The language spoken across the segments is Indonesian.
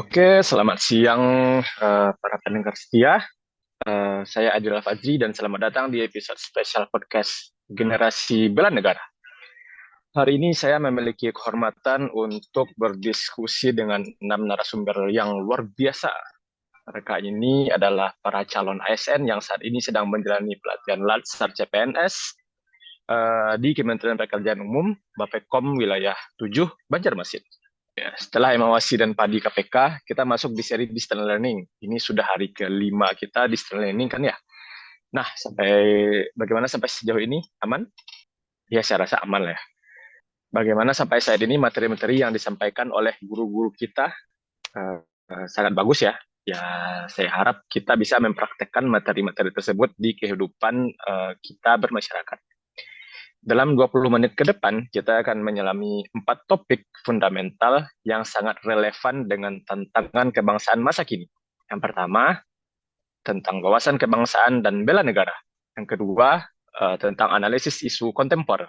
Oke, selamat siang para pendengar setia. Saya Adil Fajri dan selamat datang di episode spesial podcast Generasi Bela Negara. Hari ini saya memiliki kehormatan untuk berdiskusi dengan 6 narasumber yang luar biasa. Mereka ini adalah para calon ASN yang saat ini sedang menjalani pelatihan Latsar CPNS di Kementerian Pekerjaan Umum, Bappekom Wilayah 7, Banjarmasin. Setelah evaluasi dan padi KPK, kita masuk di seri distance learning. Ini sudah hari kelima kita distance learning kan ya. Nah, bagaimana sampai sejauh ini? Aman? Ya, saya rasa aman lah ya. Bagaimana sampai saat ini materi-materi yang disampaikan oleh guru-guru kita sangat bagus ya. Ya, saya harap kita bisa mempraktekkan materi-materi tersebut di kehidupan kita bermasyarakat. Dalam 20 menit ke depan, kita akan menyelami 4 topik fundamental yang sangat relevan dengan tantangan kebangsaan masa kini. Yang pertama, tentang wawasan kebangsaan dan bela negara. Yang kedua, tentang analisis isu kontemporer.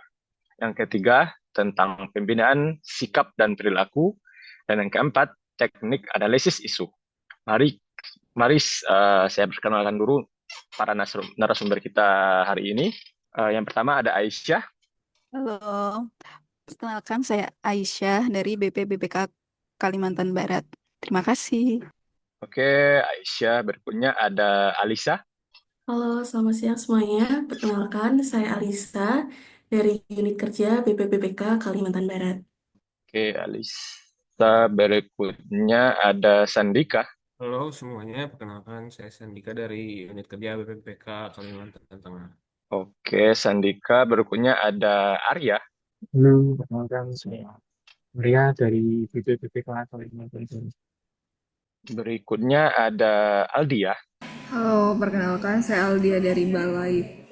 Yang ketiga, tentang pembinaan sikap dan perilaku. Dan yang keempat, teknik analisis isu. Mari, mari, saya perkenalkan dulu para narasumber kita hari ini. Yang pertama ada Aisyah. Halo, perkenalkan saya Aisyah dari BPBPK Kalimantan Barat. Terima kasih. Oke, Aisyah. Berikutnya ada Alisa. Halo, selamat siang semuanya. Perkenalkan, saya Alisa dari Unit Kerja BPPPK Kalimantan Barat. Oke, Alisa. Berikutnya ada Sandika. Halo semuanya, perkenalkan saya Sandika dari Unit Kerja BPPK Kalimantan Tengah. Oke, Sandika. Berikutnya ada Arya. Halo, perkenalkan saya Maria dari BPPPK Kalimantan Barat. Berikutnya ada Aldia. Halo, perkenalkan saya Aldia dari Balai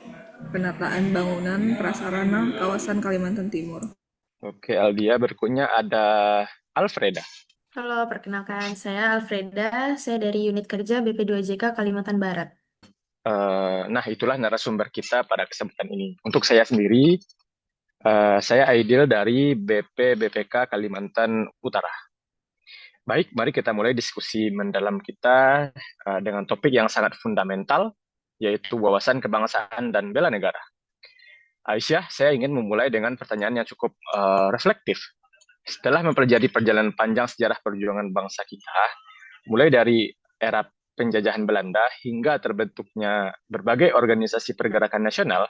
Penataan Bangunan Prasarana Kawasan Kalimantan Timur. Oke, Aldia. Berikutnya ada Alfreda. Halo, perkenalkan saya Alfreda, saya dari Unit Kerja BP2JK Kalimantan Barat. Nah, itulah narasumber kita pada kesempatan ini. Untuk saya sendiri, saya Aidil dari BPBPK Kalimantan Utara. Baik, mari kita mulai diskusi mendalam kita dengan topik yang sangat fundamental, yaitu wawasan kebangsaan dan bela negara. Aisyah, saya ingin memulai dengan pertanyaan yang cukup reflektif. Setelah mempelajari perjalanan panjang sejarah perjuangan bangsa kita, mulai dari era penjajahan Belanda hingga terbentuknya berbagai organisasi pergerakan nasional,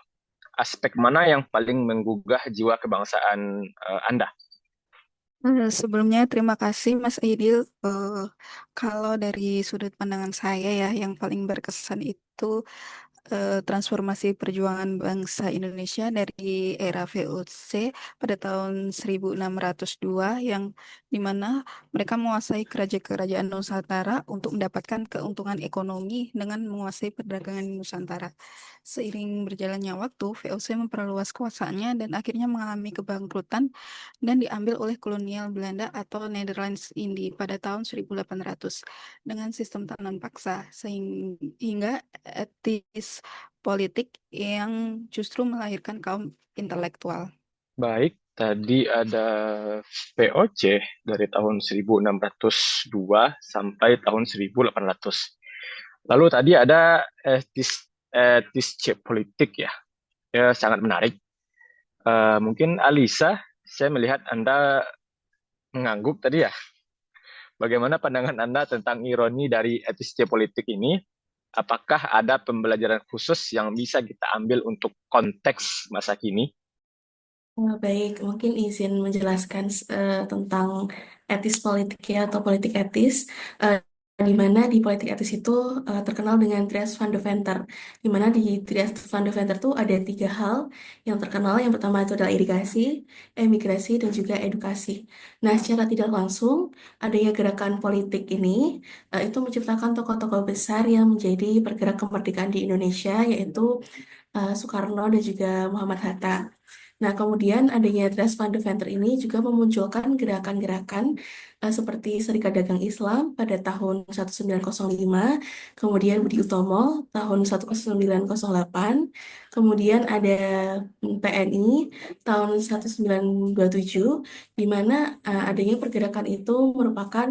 aspek mana yang paling menggugah jiwa kebangsaan Anda? Sebelumnya terima kasih Mas Aidil. Kalau dari sudut pandangan saya ya, yang paling berkesan itu transformasi perjuangan bangsa Indonesia dari era VOC pada tahun 1602 yang dimana mereka menguasai kerajaan Nusantara untuk mendapatkan keuntungan ekonomi dengan menguasai perdagangan di Nusantara. Seiring berjalannya waktu, VOC memperluas kuasaannya dan akhirnya mengalami kebangkrutan dan diambil oleh kolonial Belanda atau Netherlands Indie pada tahun 1800 dengan sistem tanam paksa sehingga etis politik yang justru melahirkan kaum intelektual. Baik, tadi ada VOC dari tahun 1602 sampai tahun 1800. Lalu tadi ada etis politik ya. Ya, sangat menarik. Mungkin Alisa, saya melihat Anda mengangguk tadi ya. Bagaimana pandangan Anda tentang ironi dari etis politik ini? Apakah ada pembelajaran khusus yang bisa kita ambil untuk konteks masa kini? Baik, mungkin izin menjelaskan tentang etis politik ya atau politik etis. Eh, di mana di politik etis itu terkenal dengan trias van Deventer. Di mana di trias van Deventer itu ada tiga hal yang terkenal. Yang pertama itu adalah irigasi, emigrasi, dan juga edukasi. Nah, secara tidak langsung adanya gerakan politik ini itu menciptakan tokoh-tokoh besar yang menjadi pergerak kemerdekaan di Indonesia, yaitu Soekarno dan juga Muhammad Hatta. Nah, kemudian adanya Dries van de Venter ini juga memunculkan gerakan-gerakan seperti Serikat Dagang Islam pada tahun 1905, kemudian Budi Utomo tahun 1908, kemudian ada PNI tahun 1927, di mana adanya pergerakan itu merupakan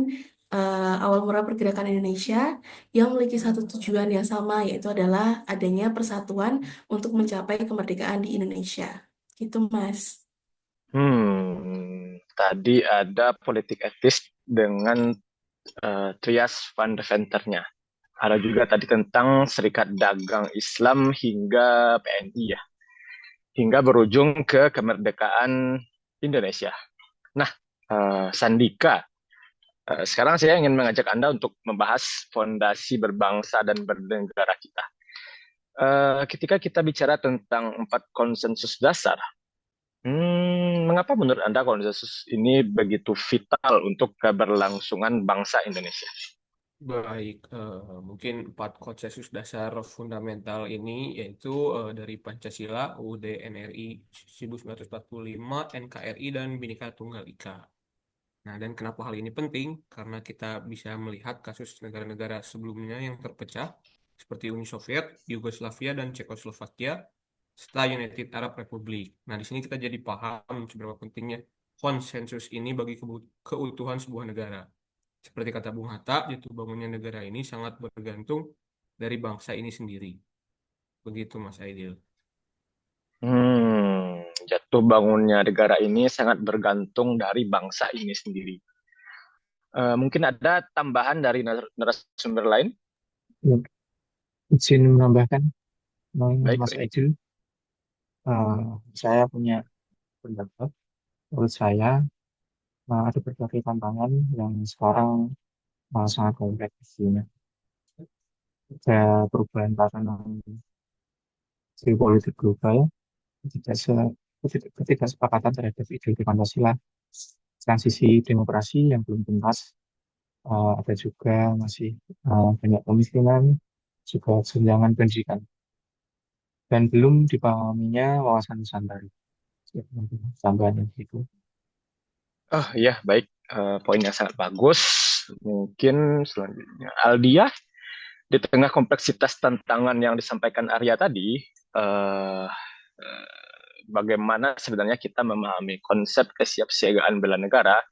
awal mula pergerakan Indonesia yang memiliki satu tujuan yang sama, yaitu adalah adanya persatuan untuk mencapai kemerdekaan di Indonesia. Gitu, Mas. Tadi ada politik etis dengan trias fundamenternya. Ada juga tadi tentang Serikat Dagang Islam hingga PNI ya, hingga berujung ke kemerdekaan Indonesia. Nah, Sandika, sekarang saya ingin mengajak Anda untuk membahas fondasi berbangsa dan bernegara kita. Ketika kita bicara tentang 4 konsensus dasar, mengapa menurut Anda konsensus ini begitu vital untuk keberlangsungan bangsa Indonesia? Baik, mungkin 4 konsensus dasar fundamental ini yaitu dari Pancasila, UUD NRI 1945, NKRI, dan Bhinneka Tunggal Ika. Nah, dan kenapa hal ini penting? Karena kita bisa melihat kasus negara-negara sebelumnya yang terpecah, seperti Uni Soviet, Yugoslavia, dan Cekoslovakia, serta United Arab Republic. Nah, di sini kita jadi paham seberapa pentingnya konsensus ini bagi keutuhan sebuah negara. Seperti kata Bung Hatta, jatuh bangunnya negara ini sangat bergantung dari bangsa ini sendiri. Begitu, Mas Aidil. Jatuh bangunnya negara ini sangat bergantung dari bangsa ini sendiri. Mungkin ada tambahan dari narasumber lain? Ya, izin menambahkan, Baik, Mas baik. Aidil, saya punya pendapat. Menurut saya ada berbagai tantangan yang sekarang sangat kompleks isinya. Ada perubahan tatanan geopolitik global, ketidaksepakatan terhadap ideologi Pancasila, transisi demokrasi yang belum tuntas, ada juga masih banyak kemiskinan, juga kesenjangan pendidikan, dan belum dipahaminya wawasan Nusantara. Tambahan itu. Oh iya, baik. Poin yang sangat bagus. Mungkin selanjutnya. Aldia, di tengah kompleksitas tantangan yang disampaikan Arya tadi, bagaimana sebenarnya kita memahami konsep kesiapsiagaan bela negara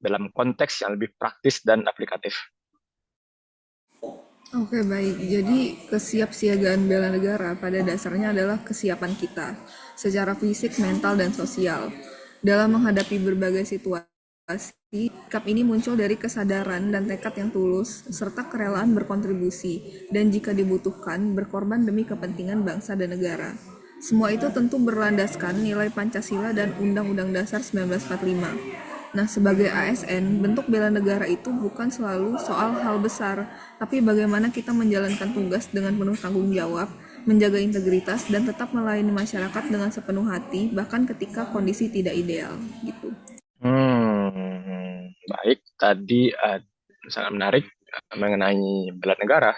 dalam konteks yang lebih praktis dan aplikatif? Oke, baik. Jadi, kesiapsiagaan bela negara pada dasarnya adalah kesiapan kita secara fisik, mental, dan sosial. Dalam menghadapi berbagai situasi, sikap ini muncul dari kesadaran dan tekad yang tulus, serta kerelaan berkontribusi, dan jika dibutuhkan, berkorban demi kepentingan bangsa dan negara. Semua itu tentu berlandaskan nilai Pancasila dan Undang-Undang Dasar 1945. Nah, sebagai ASN, bentuk bela negara itu bukan selalu soal hal besar, tapi bagaimana kita menjalankan tugas dengan penuh tanggung jawab, menjaga integritas, dan tetap melayani masyarakat dengan sepenuh hati, bahkan ketika kondisi tidak ideal. Gitu. Baik, tadi sangat menarik mengenai bela negara,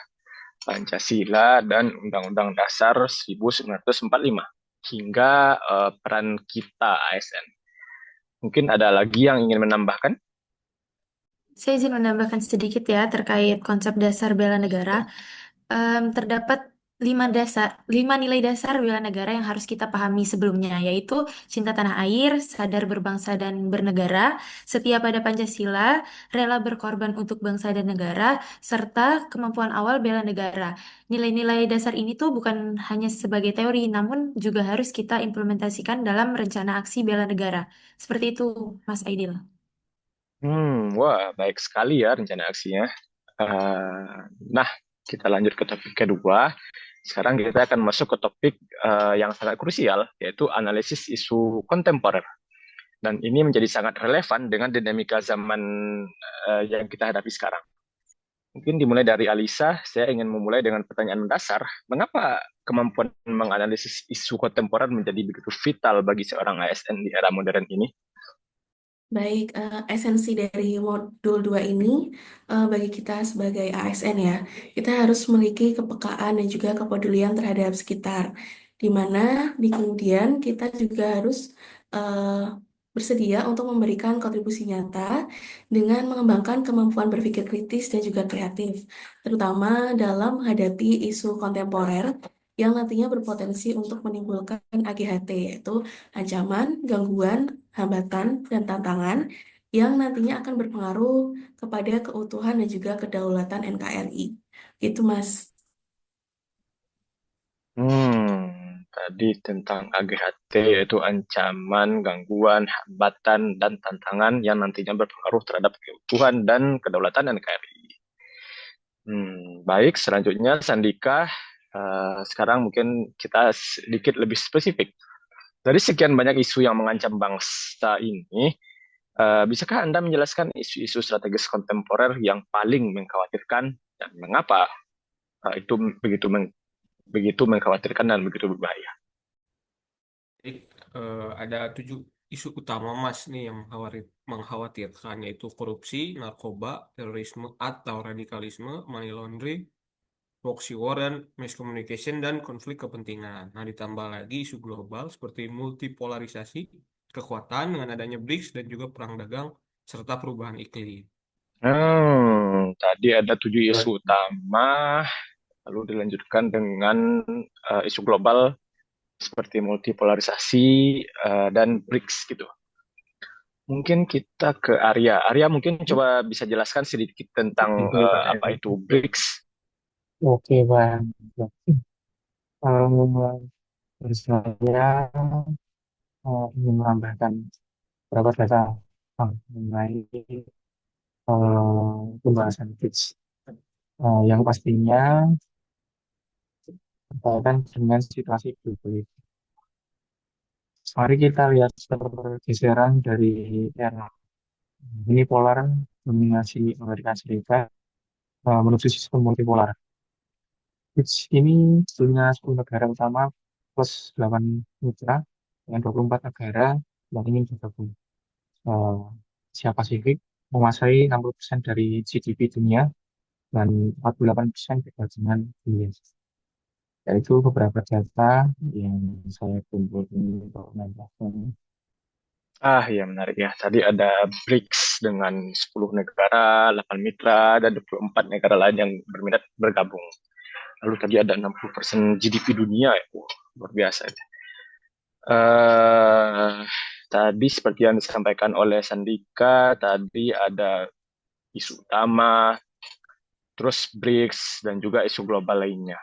Pancasila, dan Undang-Undang Dasar 1945, hingga peran kita ASN. Mungkin ada lagi yang ingin menambahkan? Saya izin menambahkan sedikit ya terkait konsep dasar bela negara. Terdapat 5 nilai dasar bela negara yang harus kita pahami sebelumnya, yaitu cinta tanah air, sadar berbangsa dan bernegara, setia pada Pancasila, rela berkorban untuk bangsa dan negara, serta kemampuan awal bela negara. Nilai-nilai dasar ini tuh bukan hanya sebagai teori, namun juga harus kita implementasikan dalam rencana aksi bela negara. Seperti itu, Mas Aidil. Wah, baik sekali ya rencana aksinya. Nah, kita lanjut ke topik kedua. Sekarang kita akan masuk ke topik yang sangat krusial, yaitu analisis isu kontemporer. Dan ini menjadi sangat relevan dengan dinamika zaman yang kita hadapi sekarang. Mungkin dimulai dari Alisa, saya ingin memulai dengan pertanyaan mendasar. Mengapa kemampuan menganalisis isu kontemporer menjadi begitu vital bagi seorang ASN di era modern ini? Baik, esensi dari modul 2 ini bagi kita sebagai ASN ya, kita harus memiliki kepekaan dan juga kepedulian terhadap sekitar, di mana di kemudian kita juga harus bersedia untuk memberikan kontribusi nyata dengan mengembangkan kemampuan berpikir kritis dan juga kreatif, terutama dalam menghadapi isu kontemporer yang nantinya berpotensi untuk menimbulkan AGHT, yaitu ancaman, gangguan, hambatan, dan tantangan yang nantinya akan berpengaruh kepada keutuhan dan juga kedaulatan NKRI. Gitu, Mas. Tadi tentang AGHT yaitu ancaman, gangguan, hambatan, dan tantangan yang nantinya berpengaruh terhadap keutuhan dan kedaulatan NKRI. Baik, selanjutnya Sandika, sekarang mungkin kita sedikit lebih spesifik. Dari sekian banyak isu yang mengancam bangsa ini, bisakah Anda menjelaskan isu-isu strategis kontemporer yang paling mengkhawatirkan dan mengapa itu begitu mengkhawatirkan dan begitu berbahaya? Baik, ada 7 isu utama Mas nih yang mengkhawatirkan, yaitu korupsi, narkoba, terorisme atau radikalisme, money laundering, proxy war, dan miscommunication dan konflik kepentingan. Nah, ditambah lagi isu global seperti multipolarisasi, kekuatan dengan adanya BRICS dan juga perang dagang serta perubahan iklim. Tadi ada 7 isu utama, lalu dilanjutkan dengan isu global seperti multipolarisasi dan BRICS gitu. Mungkin kita ke Arya. Arya mungkin coba bisa jelaskan sedikit tentang apa itu BRICS. Oke, Bang. Dari saya ingin menambahkan beberapa data mengenai pembahasan BRICS. Yang pastinya berkaitan dengan situasi global. Mari kita lihat pergeseran dari era unipolar dominasi Amerika Serikat menuju sistem multipolar. BRICS ini punya 10 negara utama plus 8 mitra dengan 24 negara yang ingin bergabung. Asia Pasifik menguasai 60% dari GDP dunia dan 48% perdagangan dunia. Yaitu beberapa data yang saya kumpulkan untuk menambahkan. Ya menarik ya. Tadi ada BRICS dengan 10 negara, 8 mitra, dan 24 negara lain yang berminat bergabung. Lalu tadi ada 60% GDP dunia ya. Luar biasa. Tadi seperti yang disampaikan oleh Sandika, tadi ada isu utama, terus BRICS, dan juga isu global lainnya.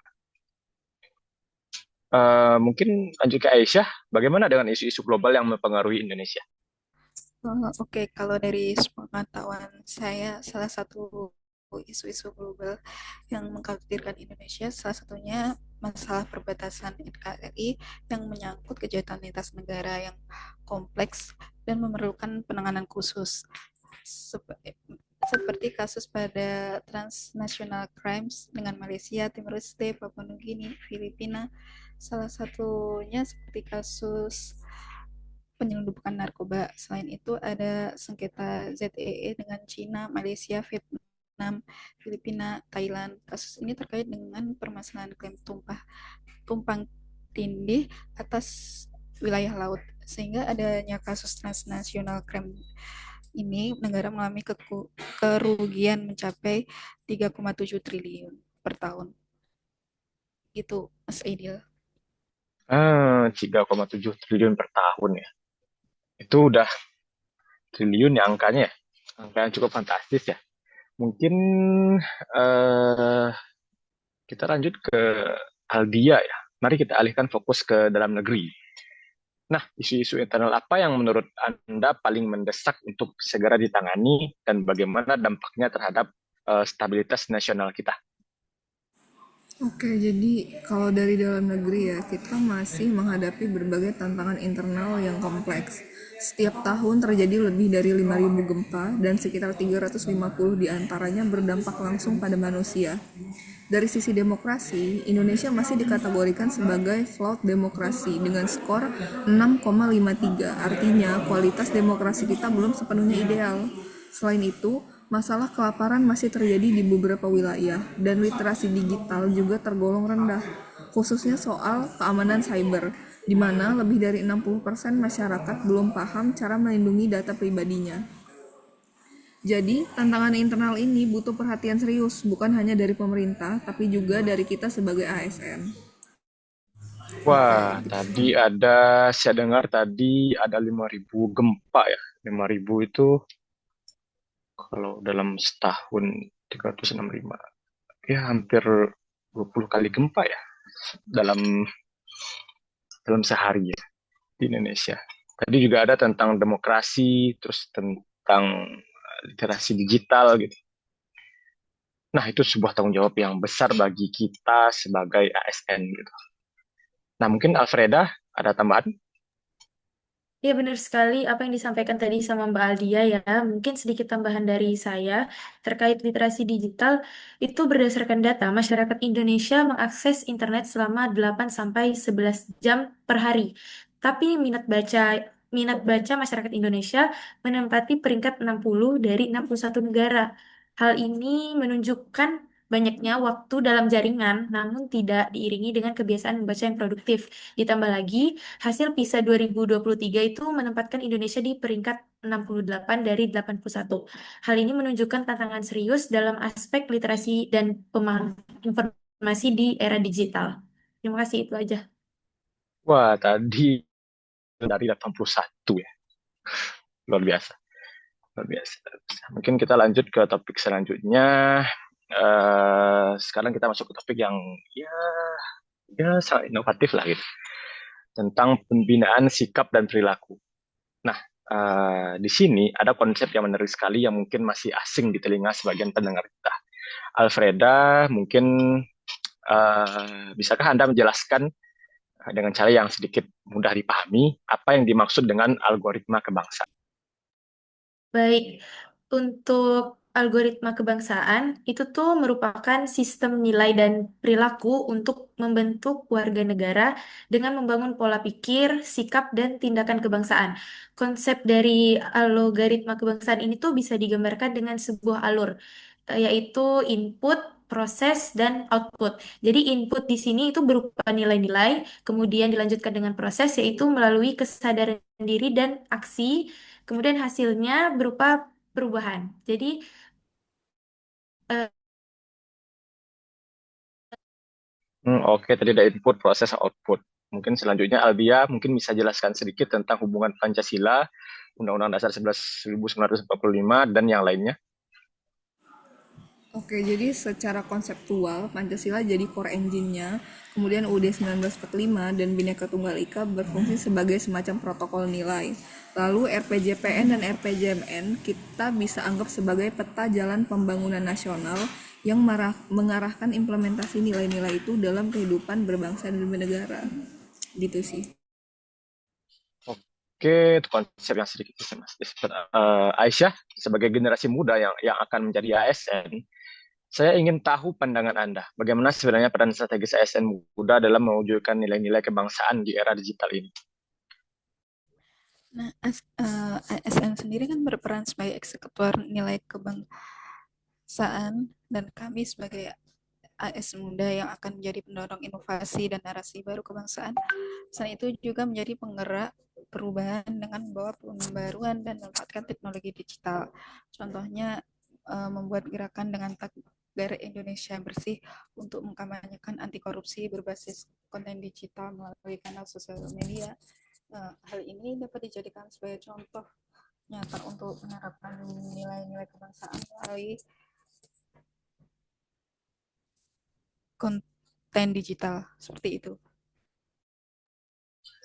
Mungkin lanjut ke Aisyah, bagaimana dengan isu-isu global yang mempengaruhi Indonesia? Oke, kalau dari pengetahuan saya, salah satu isu-isu global yang mengkhawatirkan Indonesia, salah satunya masalah perbatasan NKRI yang menyangkut kejahatan lintas negara yang kompleks dan memerlukan penanganan khusus. Seperti kasus pada transnational crimes dengan Malaysia, Timor Leste, Papua Nugini, Filipina. Salah satunya seperti kasus penyelundupan narkoba. Selain itu ada sengketa ZEE dengan Cina, Malaysia, Vietnam, Filipina, Thailand. Kasus ini terkait dengan permasalahan klaim tumpang tindih atas wilayah laut. Sehingga adanya kasus transnasional crime ini negara mengalami kerugian mencapai 3,7 triliun per tahun. Itu Mas Aidil. 3,7 triliun per tahun ya. Itu udah triliun ya angkanya ya. Angka yang cukup fantastis ya. Mungkin kita lanjut ke Aldia ya. Mari kita alihkan fokus ke dalam negeri. Nah, isu-isu internal apa yang menurut Anda paling mendesak untuk segera ditangani dan bagaimana dampaknya terhadap stabilitas nasional kita? Oke, jadi kalau dari dalam negeri ya, kita masih menghadapi berbagai tantangan internal yang kompleks. Setiap tahun terjadi lebih dari 5.000 gempa dan sekitar 350 diantaranya berdampak langsung pada manusia. Dari sisi demokrasi, Indonesia masih dikategorikan sebagai flawed demokrasi dengan skor 6,53. Artinya, kualitas demokrasi kita belum sepenuhnya ideal. Selain itu, masalah kelaparan masih terjadi di beberapa wilayah dan literasi digital juga tergolong rendah, khususnya soal keamanan cyber, di mana lebih dari 60% masyarakat belum paham cara melindungi data pribadinya. Jadi, tantangan internal ini butuh perhatian serius, bukan hanya dari pemerintah, tapi juga dari kita sebagai ASN. Wah, tadi saya dengar tadi ada 5.000 gempa ya. 5.000 itu Kalau dalam setahun 365, ya hampir 20 kali gempa ya dalam dalam sehari ya di Indonesia. Tadi juga ada tentang demokrasi, terus tentang literasi digital gitu. Nah, itu sebuah tanggung jawab yang besar bagi kita sebagai ASN gitu. Nah, mungkin Alfreda ada tambahan? Ya benar sekali apa yang disampaikan tadi sama Mbak Aldia ya. Mungkin sedikit tambahan dari saya terkait literasi digital itu berdasarkan data masyarakat Indonesia mengakses internet selama 8 sampai 11 jam per hari. Tapi minat baca masyarakat Indonesia menempati peringkat 60 dari 61 negara. Hal ini menunjukkan banyaknya waktu dalam jaringan namun tidak diiringi dengan kebiasaan membaca yang produktif. Ditambah lagi hasil PISA 2023 itu menempatkan Indonesia di peringkat 68 dari 81. Hal ini menunjukkan tantangan serius dalam aspek literasi dan pemahaman informasi di era digital. Terima kasih, itu aja. Wah, tadi dari 81 ya. Luar biasa. Luar biasa. Mungkin kita lanjut ke topik selanjutnya. Sekarang kita masuk ke topik yang ya sangat inovatif lah gitu. Tentang pembinaan sikap dan perilaku. Nah, di sini ada konsep yang menarik sekali yang mungkin masih asing di telinga sebagian pendengar kita. Alfreda, mungkin bisakah Anda menjelaskan dengan cara yang sedikit mudah dipahami apa yang dimaksud dengan algoritma kebangsaan? Baik, untuk algoritma kebangsaan itu tuh merupakan sistem nilai dan perilaku untuk membentuk warga negara dengan membangun pola pikir, sikap, dan tindakan kebangsaan. Konsep dari algoritma kebangsaan ini tuh bisa digambarkan dengan sebuah alur, yaitu input, proses, dan output. Jadi input di sini itu berupa nilai-nilai, kemudian dilanjutkan dengan proses, yaitu melalui kesadaran diri dan aksi. Kemudian hasilnya berupa perubahan. Jadi eh, Oke, tadi ada input, proses, output. Mungkin selanjutnya Albia mungkin bisa jelaskan sedikit tentang hubungan Pancasila, Undang-Undang Dasar 1945, dan yang lainnya. Oke, jadi secara konseptual, Pancasila jadi core engine-nya, kemudian UUD 1945 dan Bhinneka Tunggal Ika berfungsi sebagai semacam protokol nilai. Lalu RPJPN dan RPJMN kita bisa anggap sebagai peta jalan pembangunan nasional yang mengarahkan implementasi nilai-nilai itu dalam kehidupan berbangsa dan bernegara. Gitu sih. Oke, itu konsep yang sedikit sistematis. Aisyah, sebagai generasi muda yang akan menjadi ASN, saya ingin tahu pandangan Anda. Bagaimana sebenarnya peran strategis ASN muda dalam mewujudkan nilai-nilai kebangsaan di era digital ini? Nah, ASN sendiri kan berperan sebagai eksekutor nilai kebangsaan dan kami sebagai AS muda yang akan menjadi pendorong inovasi dan narasi baru kebangsaan. Selain itu juga menjadi penggerak perubahan dengan membawa pembaruan dan memanfaatkan teknologi digital. Contohnya membuat gerakan dengan tagar Indonesia bersih untuk mengkampanyekan anti korupsi berbasis konten digital melalui kanal sosial media. Hal ini dapat dijadikan sebagai contoh nyata untuk menerapkan nilai-nilai kebangsaan melalui konten digital seperti itu.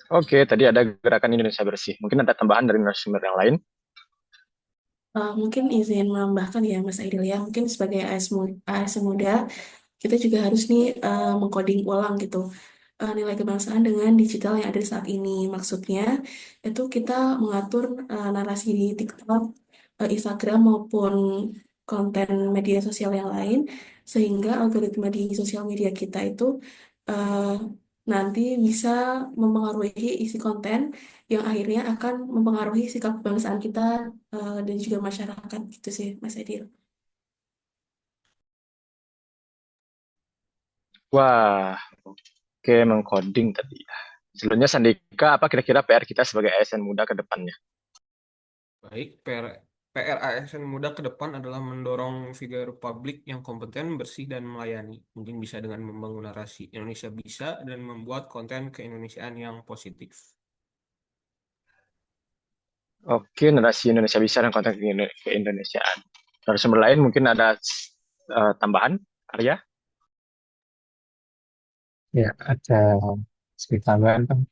Oke, tadi ada gerakan Indonesia Bersih. Mungkin ada tambahan dari narasumber yang lain. Mungkin izin menambahkan ya Mas Aidil ya, mungkin sebagai AS muda, kita juga harus nih mengcoding ulang gitu nilai kebangsaan dengan digital yang ada saat ini. Maksudnya itu kita mengatur narasi di TikTok, Instagram maupun konten media sosial yang lain, sehingga algoritma di sosial media kita itu eh, nanti bisa mempengaruhi isi konten yang akhirnya akan mempengaruhi sikap kebangsaan kita dan juga masyarakat gitu sih Mas Edil. Wah, oke, mengcoding tadi ya. Selanjutnya Sandika, apa kira-kira PR kita sebagai ASN muda ke depannya? Baik, PR ASN muda ke depan adalah mendorong figur publik yang kompeten, bersih, dan melayani. Mungkin bisa dengan membangun narasi Indonesia bisa dan membuat konten keindonesiaan yang positif. Oke, narasi Indonesia bisa dan konten keindonesiaan. narasumber lain mungkin ada tambahan, Arya? Ya, ada sedikit tambahan kan.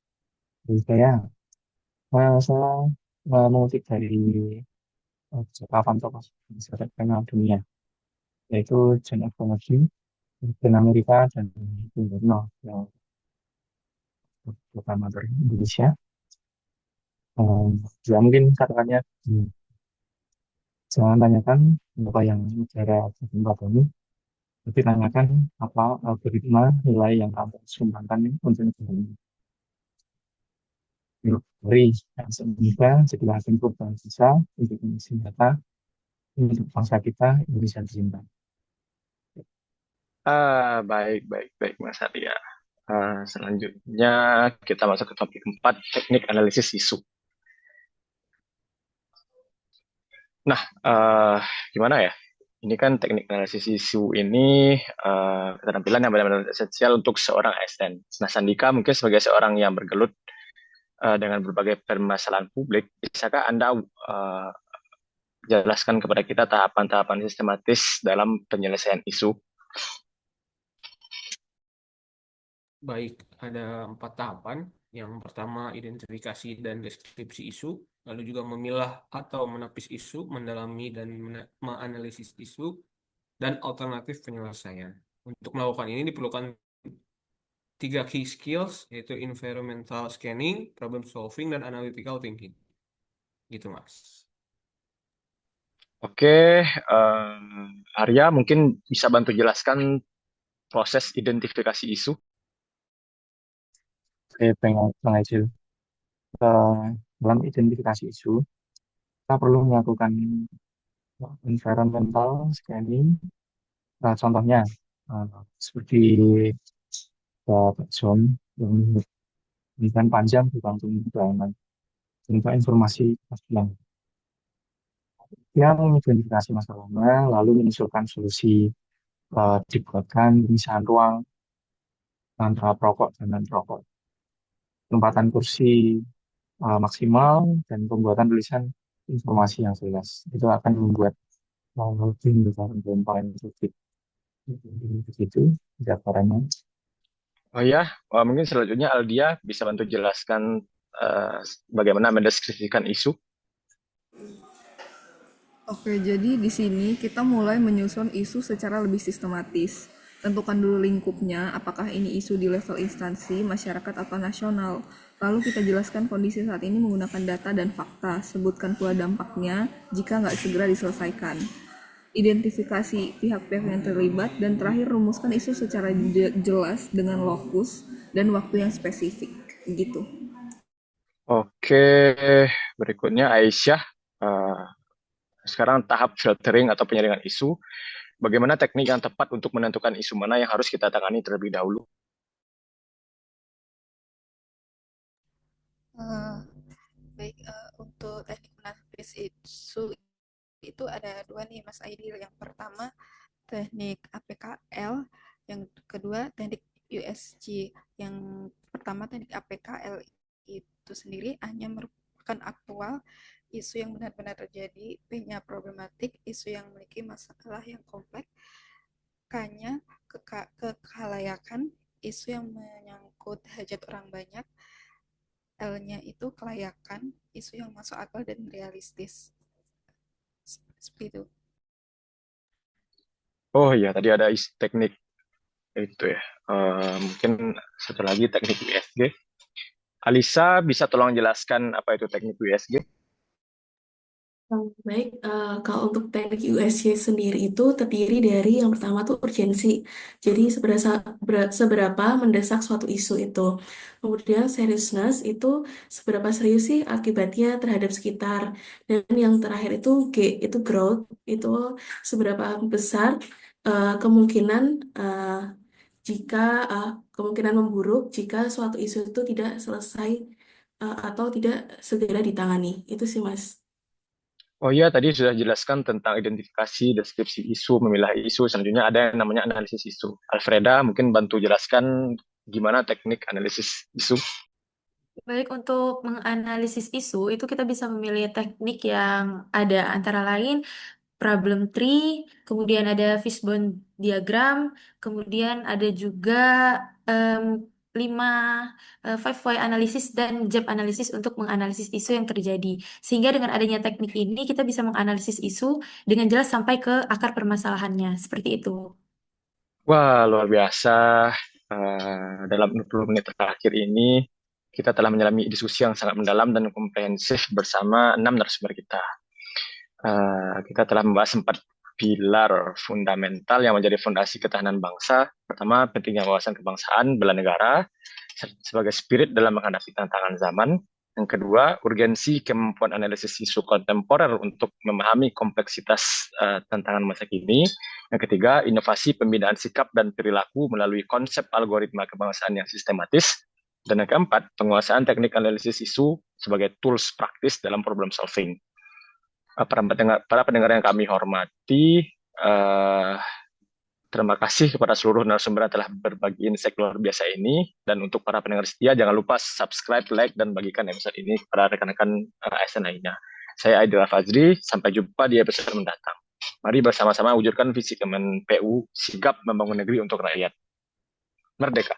Jadi saya mengutip dari papan tokoh masyarakat kriminal dunia, yaitu John F. Kennedy, Presiden Amerika dan Bung Karno yang pertama dari Indonesia. Ya mungkin katakannya, jangan tanyakan apa yang negara berkembang ini, tapi tanyakan apa algoritma nilai yang kamu sumbangkan untuk negara ini. Dari yang semoga jadilah bentuk bangsa untuk mengisi data untuk bangsa kita Indonesia tercinta. Baik, baik, baik, Mas Arya. Selanjutnya kita masuk ke topik 4, teknik analisis isu. Nah, gimana ya? Ini kan teknik analisis isu ini keterampilan yang benar-benar esensial untuk seorang ASN. Nah, Sandika mungkin sebagai seorang yang bergelut dengan berbagai permasalahan publik, bisakah Anda jelaskan kepada kita tahapan-tahapan sistematis dalam penyelesaian isu? Baik, ada 4 tahapan. Yang pertama, identifikasi dan deskripsi isu, lalu juga memilah atau menapis isu, mendalami dan menganalisis isu, dan alternatif penyelesaian. Untuk melakukan ini diperlukan 3 key skills, yaitu environmental scanning, problem solving, dan analytical thinking. Gitu, Mas. Oke, Arya mungkin bisa bantu jelaskan proses identifikasi isu. Saya pengen mengajil dalam identifikasi isu, kita perlu melakukan environmental scanning. Contohnya seperti Pak John yang memberikan panjang tentang keterangan tentang informasi pastian yang mengidentifikasi masalahnya, lalu mengusulkan solusi, dibuatkan pemisahan ruang antara perokok dan non-perokok, penempatan kursi maksimal, dan pembuatan tulisan informasi yang jelas. Itu akan membuat lebih mendapatkan paling efektif. Begitu jawabannya. Oh ya, mungkin selanjutnya Aldia bisa bantu jelaskan bagaimana mendeskripsikan isu. Oke, jadi di sini kita mulai menyusun isu secara lebih sistematis. Tentukan dulu lingkupnya, apakah ini isu di level instansi, masyarakat, atau nasional. Lalu kita jelaskan kondisi saat ini menggunakan data dan fakta. Sebutkan pula dampaknya jika nggak segera diselesaikan. Identifikasi pihak-pihak yang terlibat, dan terakhir rumuskan isu secara jelas dengan lokus dan waktu yang spesifik. Gitu. Oke, berikutnya Aisyah. Sekarang tahap filtering atau penyaringan isu. Bagaimana teknik yang tepat untuk menentukan isu mana yang harus kita tangani terlebih dahulu? Baik, untuk teknik menapis isu itu ada 2 nih Mas Aidil. Yang pertama teknik APKL, yang kedua teknik USG. Yang pertama teknik APKL itu sendiri hanya merupakan aktual isu yang benar-benar terjadi, P-nya problematik, isu yang memiliki masalah yang kompleks, K-nya kekalayakan, isu yang menyangkut hajat orang banyak, L-nya itu kelayakan, isu yang masuk akal dan realistis. Seperti itu. Oh iya, tadi ada teknik itu ya. Mungkin satu lagi teknik USG. Alisa bisa tolong jelaskan apa itu teknik USG? Baik, kalau untuk teknik USG sendiri itu terdiri dari yang pertama tuh urgensi. Jadi seberapa mendesak suatu isu itu. Kemudian seriousness itu seberapa serius sih akibatnya terhadap sekitar. Dan yang terakhir itu G, itu growth, itu seberapa besar kemungkinan jika kemungkinan memburuk jika suatu isu itu tidak selesai atau tidak segera ditangani. Itu sih, Mas. Oh iya, tadi sudah jelaskan tentang identifikasi, deskripsi isu, memilah isu. Selanjutnya ada yang namanya analisis isu. Alfreda mungkin bantu jelaskan gimana teknik analisis isu. Baik, untuk menganalisis isu itu kita bisa memilih teknik yang ada antara lain problem tree, kemudian ada fishbone diagram, kemudian ada juga em, 5 five why analysis dan gap analysis untuk menganalisis isu yang terjadi. Sehingga dengan adanya teknik ini kita bisa menganalisis isu dengan jelas sampai ke akar permasalahannya. Seperti itu. Wah, luar biasa. Dalam 60 menit terakhir ini, kita telah menyelami diskusi yang sangat mendalam dan komprehensif bersama 6 narasumber kita. Kita telah membahas 4 pilar fundamental yang menjadi fondasi ketahanan bangsa. Pertama, pentingnya wawasan kebangsaan, bela negara, sebagai spirit dalam menghadapi tantangan zaman. Yang kedua, urgensi kemampuan analisis isu kontemporer untuk memahami kompleksitas tantangan masa kini. Yang ketiga, inovasi pembinaan sikap dan perilaku melalui konsep algoritma kebangsaan yang sistematis. Dan yang keempat, penguasaan teknik analisis isu sebagai tools praktis dalam problem solving. Para pendengar yang kami hormati, terima kasih kepada seluruh narasumber yang telah berbagi insight luar biasa ini. Dan untuk para pendengar setia, jangan lupa subscribe, like, dan bagikan episode ini kepada rekan-rekan ASN lainnya. Saya Aidil Fazri, sampai jumpa di episode mendatang. Mari bersama-sama wujudkan visi Kemen PU, sigap membangun negeri untuk rakyat. Merdeka!